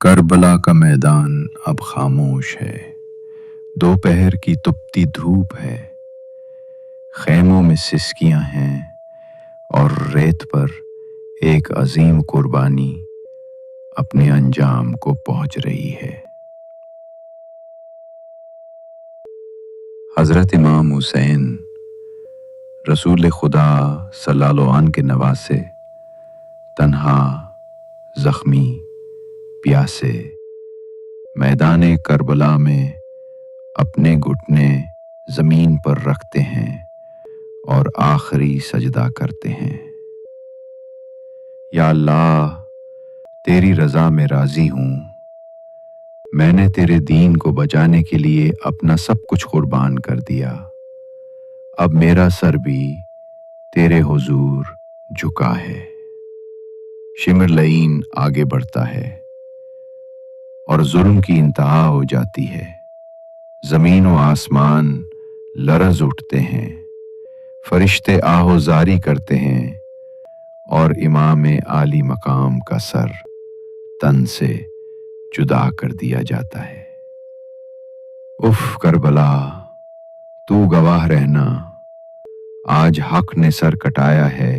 کربلا کا میدان اب خاموش ہے، دوپہر کی تپتی دھوپ ہے، خیموں میں سسکیاں ہیں اور ریت پر ایک عظیم قربانی اپنے انجام کو پہنچ رہی ہے۔ حضرت امام حسین رسول خدا صلی اللہ علیہ وسلم کے نواسے تنہا، زخمی، پیاسے میدان کربلا میں اپنے گھٹنے زمین پر رکھتے ہیں اور آخری سجدہ کرتے ہیں۔ یا اللہ، تیری رضا میں راضی ہوں، میں نے تیرے دین کو بچانے کے لیے اپنا سب کچھ قربان کر دیا، اب میرا سر بھی تیرے حضور جھکا ہے۔ شمر لعین آگے بڑھتا ہے اور ظلم کی انتہا ہو جاتی ہے، زمین و آسمان لرز اٹھتے ہیں، فرشتے آہ و زاری کرتے ہیں اور امام عالی مقام کا سر تن سے جدا کر دیا جاتا ہے۔ اف کربلا، تو گواہ رہنا، آج حق نے سر کٹایا ہے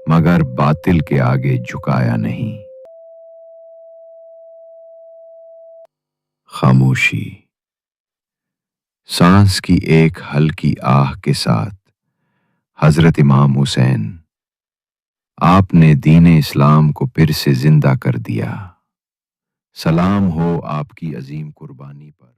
مگر باطل کے آگے جھکایا نہیں۔ خاموشی، سانس کی ایک ہلکی آہ کے ساتھ حضرت امام حسین، آپ نے دین اسلام کو پھر سے زندہ کر دیا۔ سلام ہو آپ کی عظیم قربانی پر۔